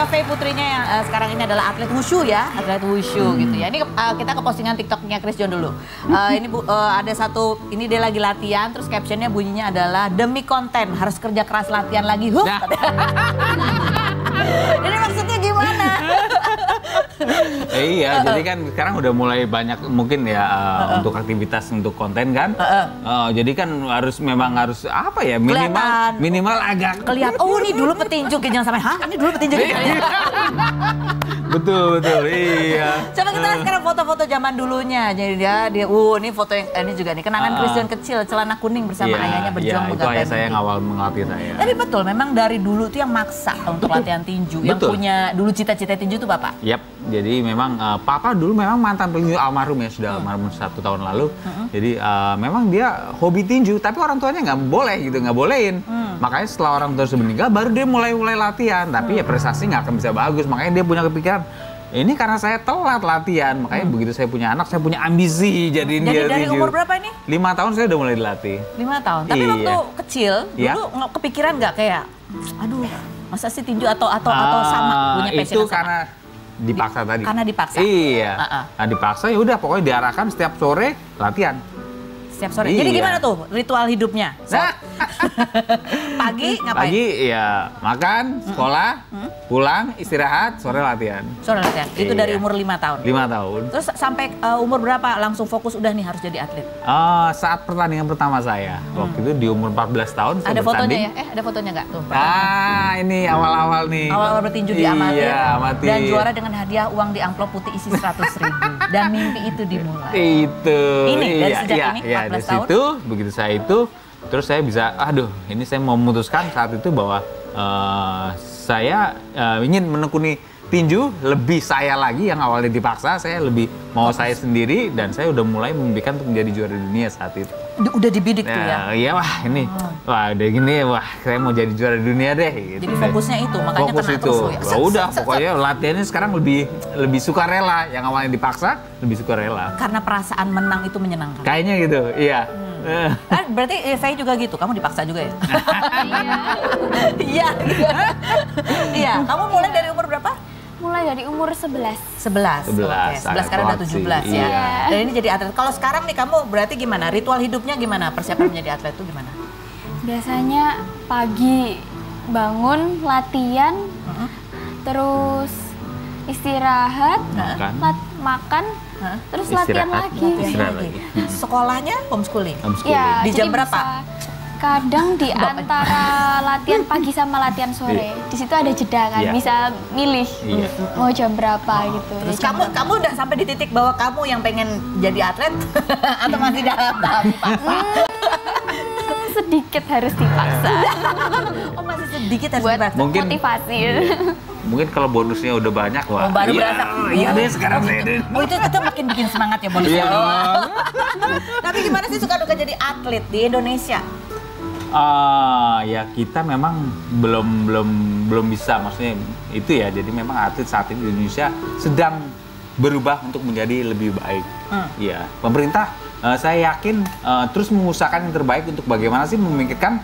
Faye putrinya yang sekarang ini adalah atlet wushu ya, atlet wushu gitu ya. Ini kita ke postingan TikToknya Chris John dulu. Ini ada satu, ini dia lagi latihan, terus captionnya bunyinya adalah demi konten harus kerja keras latihan lagi. Ini maksudnya gimana? Iya, jadi kan sekarang udah mulai banyak mungkin ya untuk aktivitas untuk konten kan. Jadi kan memang harus apa ya, minimal agak kelihatan. Oh, ini dulu petinju, jangan sampai ini dulu petinju. Betul, iya. Coba kita lihat sekarang foto-foto zaman dulunya. Jadi dia ini foto yang ini juga nih kenangan Chris John kecil, celana kuning bersama ayahnya berjuang itu ayah saya yang awal melatih saya. Tapi betul, memang dari dulu tuh yang maksa untuk latihan tinju. Yang punya dulu cita-cita tinju tuh Bapak? Yap, jadi memang Papa dulu memang mantan petinju almarhum ya, sudah almarhum 1 tahun lalu. Jadi memang dia hobi tinju, tapi orang tuanya nggak boleh gitu, nggak bolehin. Makanya setelah orang tua sudah meninggal, baru dia mulai latihan. Tapi ya prestasi nggak akan bisa bagus, makanya dia punya kepikiran, ini karena saya telat latihan, makanya begitu saya punya anak, saya punya ambisi jadiin dia tinju. Jadi dari umur berapa ini? 5 tahun saya udah mulai dilatih. 5 tahun, tapi waktu kecil, dulu kepikiran nggak kayak, aduh masa sih tinju atau sama punya passion? Itu karena dipaksa tadi. Karena dipaksa? Iya, nah dipaksa ya udah pokoknya diarahkan setiap sore latihan. Setiap sore. Jadi gimana tuh ritual hidupnya? Pagi ngapain? Pagi ya makan, sekolah, pulang, istirahat, sore latihan. Sore latihan. Itu dari umur 5 tahun. 5 tahun. Terus sampai umur berapa langsung fokus udah nih harus jadi atlet? Saat pertandingan pertama saya. Waktu itu di umur 14 tahun saya ada bertanding. Fotonya ya? Ada fotonya nggak tuh? Ini awal-awal nih. Awal-awal bertinju di amatir. Iya, amatir. Dan juara dengan hadiah uang di amplop putih isi 100.000. Dan mimpi itu dimulai. Itu. Ini dari sejak ini 14 dari tahun. Situ, begitu saya itu, terus saya bisa, ini saya memutuskan saat itu bahwa saya ingin menekuni tinju lebih saya lagi yang awalnya dipaksa, saya lebih mau saya sendiri dan saya udah mulai memimpikan untuk menjadi juara dunia saat itu. Udah dibidik tuh ya? Iya udah gini, saya mau jadi juara dunia deh. Gitu. Jadi fokusnya itu, makanya fokus kena itu. terus ya? Udah, pokoknya latihannya sekarang lebih sukarela, yang awalnya dipaksa lebih sukarela. Karena perasaan menang itu menyenangkan? Kayaknya gitu, iya. Berarti saya juga gitu, kamu dipaksa juga ya? Iya, kamu mulai dari umur berapa? Mulai dari umur 11. 11, okay. 11 sekarang udah 17 ya. Dan ini jadi atlet. Kalau sekarang nih kamu berarti gimana? Ritual hidupnya gimana? Persiapan menjadi atlet itu gimana? Biasanya pagi bangun, latihan, terus istirahat, makan, terus latihan lagi. Sekolahnya homeschooling? Ya, di jam berapa? Kadang di antara latihan pagi sama latihan sore, di situ ada jeda kan, bisa milih mau jam berapa gitu. Terus kamu udah sampai di titik bahwa kamu yang pengen jadi atlet atau masih dalam tahap dipaksa? Sedikit harus dipaksa. Oh masih sedikit harus buat dipaksa? Mungkin motivasi. Mungkin kalau bonusnya udah banyak, wah. Baru berasa. Iya deh sekarang saya deh. Oh itu makin bikin semangat ya bonusnya. Tapi gimana sih suka duka jadi atlet di Indonesia? Ya kita memang belum bisa, maksudnya itu ya. Jadi memang atlet saat ini di Indonesia sedang berubah untuk menjadi lebih baik. Ya, pemerintah saya yakin terus mengusahakan yang terbaik untuk bagaimana sih memikirkan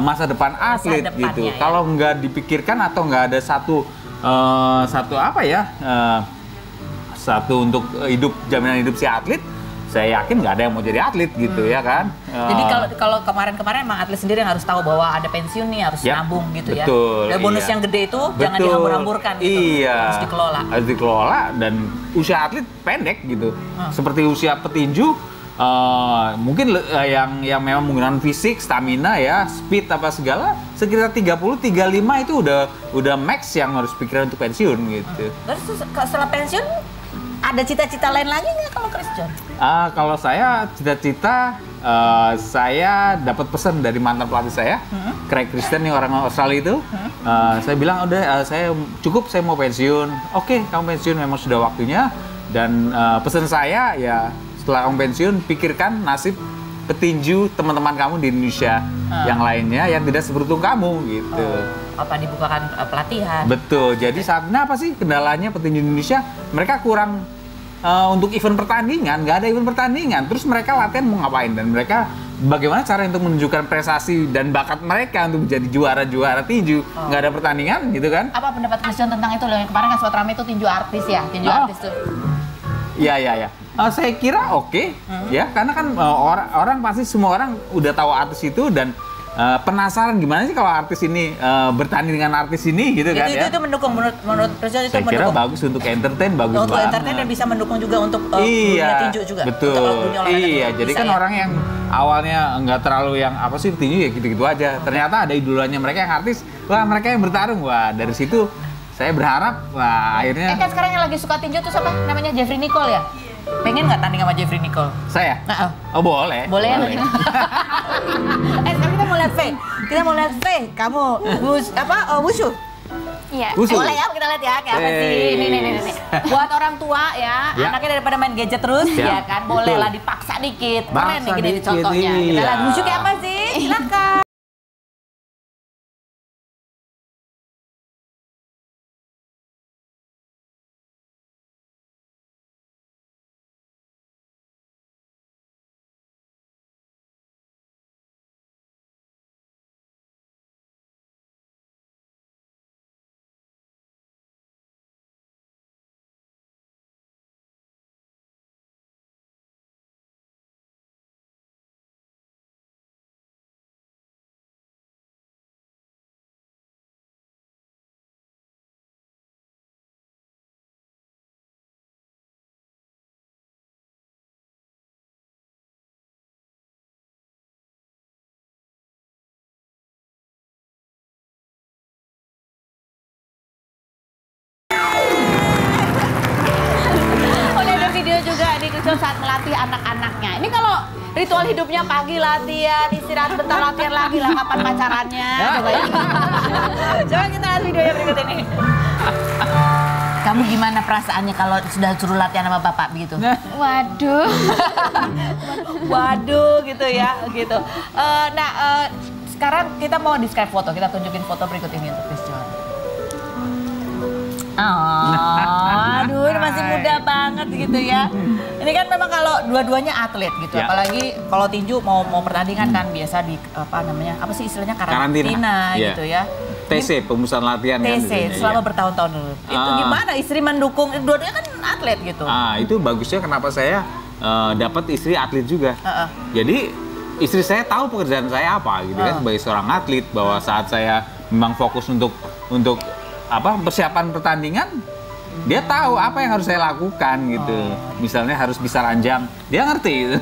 masa depan atlet gitu. Ya. Kalau nggak dipikirkan atau nggak ada satu untuk jaminan hidup si atlet, saya yakin nggak ada yang mau jadi atlet gitu ya kan. Jadi kalau kemarin emang atlet sendiri yang harus tahu bahwa ada pensiun nih harus nabung gitu ya. Dan bonus yang gede itu jangan dihambur-hamburkan gitu. Harus dikelola. Harus dikelola dan usia atlet pendek gitu. Seperti usia petinju mungkin yang memang menggunakan fisik, stamina ya, speed apa segala sekitar 30-35 itu udah max yang harus pikiran untuk pensiun gitu. Terus setelah pensiun ada cita-cita lain lagi nggak kalau Chris John? Kalau saya cita-cita, saya dapat pesan dari mantan pelatih saya, Craig Christian nih orang Australia itu. Saya bilang udah saya mau pensiun. Oke, kamu pensiun memang sudah waktunya. Dan pesan saya ya setelah kamu pensiun pikirkan nasib petinju teman-teman kamu di Indonesia yang lainnya yang tidak seberuntung kamu gitu. Apa dibukakan pelatihan? Betul. Jadi saat ini apa sih kendalanya petinju Indonesia? Mereka kurang untuk event pertandingan, nggak ada event pertandingan. Terus mereka latihan mau ngapain? Dan mereka bagaimana cara untuk menunjukkan prestasi dan bakat mereka untuk menjadi juara-juara tinju. Nggak ada pertandingan gitu kan. Apa pendapat Christian tentang itu loh? Yang kemarin kan sempat ramai itu tinju artis ya, tinju artis tuh. Iya. Saya kira oke, ya, karena kan orang pasti semua orang udah tahu artis itu dan penasaran gimana sih kalau artis ini bertanding dengan artis ini gitu kan ya. Itu mendukung menurut Presiden itu Saya mendukung. kira bagus untuk entertain, bagus untuk banget. entertain dan bisa mendukung juga untuk dunia tinju juga. Betul. Untuk dunia olahraga Iya, juga jadi bisa kan ya? orang yang awalnya nggak terlalu yang apa sih tinju ya gitu-gitu aja. Ternyata ada idolanya mereka yang artis, wah mereka yang bertarung, wah dari situ saya berharap, wah akhirnya. Kan sekarang yang lagi suka tinju tuh siapa? Namanya Jeffrey Nicole ya? Pengen nggak tanding sama Jeffrey Nicole? Saya? Nah, Oh boleh. boleh ya? Sekarang kita mau lihat Faye. Kita mau lihat Faye. Kamu wushu? Iya. Wushu. Boleh ya, kita lihat ya kayak apa sih. Nih. Buat orang tua ya, Ya. anaknya daripada main gadget terus, Ya. ya kan, boleh Betul. lah dipaksa dikit. Keren Paksa nih gini dikit, contohnya. Kita iya. lihat wushu kayak apa sih? Silakan. Juga di Christian saat melatih anak-anaknya. Ini kalau ritual hidupnya pagi latihan, istirahat bentar latihan lagi lah, kapan pacarannya. Coba ya. Coba kita lihat videonya berikut ini. Kamu gimana perasaannya kalau sudah suruh latihan sama bapak begitu? Waduh. Waduh gitu ya, gitu. Sekarang kita mau describe foto, kita tunjukin foto berikut ini untuk Christian. Aduh, ini masih muda banget gitu ya. Ini kan memang kalau dua-duanya atlet gitu, Ya. apalagi kalau tinju mau pertandingan kan biasa di apa sih istilahnya karantina Iya. gitu ya. TC, pemusatan latihan kan. TC selama bertahun-tahun dulu. Itu gimana istri mendukung? Dua-duanya kan atlet gitu. Itu bagusnya kenapa saya dapat istri atlet juga. Jadi istri saya tahu pekerjaan saya apa gitu kan sebagai seorang atlet, bahwa saat saya memang fokus untuk persiapan pertandingan, dia tahu apa yang harus saya lakukan gitu. Misalnya harus bisa ranjang, dia ngerti gitu.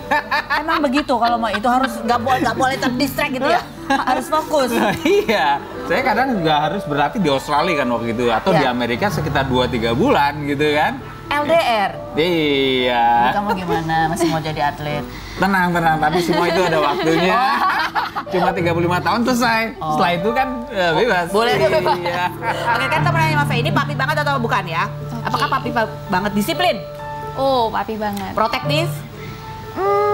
Emang begitu kalau mau itu harus nggak boleh terdistract gitu ya. Harus fokus. Iya, saya kadang nggak harus berlatih di Australia kan waktu itu, atau di Amerika sekitar 2-3 bulan gitu kan. LDR. Iya. Kamu gimana? Masih mau jadi atlet? Tenang, tapi semua itu ada waktunya. Cuma 35 tahun selesai. Setelah itu kan bebas. Boleh bebas. Iya. Oke, kan temen nanya sama Faye, ini papi banget atau bukan ya? Apakah papi banget disiplin? Oh, papi banget. Protektif?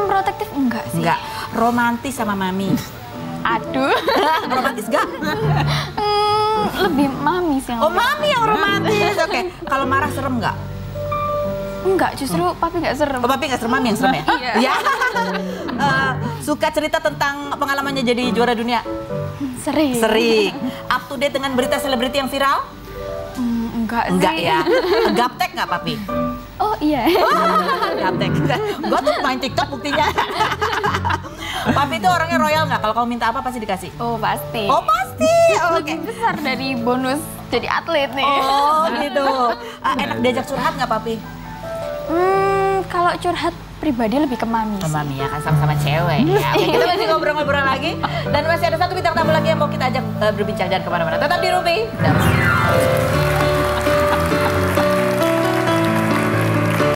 Protektif enggak sih? Enggak. Romantis sama mami? Aduh. Romantis gak? Lebih mami sih yang Oh, mami yang romantis. Oke. Kalau marah serem nggak? Enggak, justru papi nggak serem. Oh, papi nggak serem, mami yang serem ya? Iya. Ya. Suka cerita tentang pengalamannya jadi juara dunia? Sering. Sering. Up to date dengan berita selebriti yang viral? Enggak sih. Enggak ya. Gaptek nggak papi? Oh iya. Gaptek. Gua tuh main TikTok buktinya. Papi itu orangnya royal nggak? Kalau kamu minta apa pasti dikasih? Oh pasti. Oh pasti. Oke. Lebih besar dari bonus jadi atlet nih. Oh gitu. Enak diajak curhat nggak papi? Kalau curhat pribadi lebih ke mami. Ke mami ya kan, sama-sama cewek ya. Oke, kita masih ngobrol-ngobrol lagi. Dan masih ada satu bintang tamu lagi yang mau kita ajak berbincang, jangan kemana-mana. Tetap di Ruby.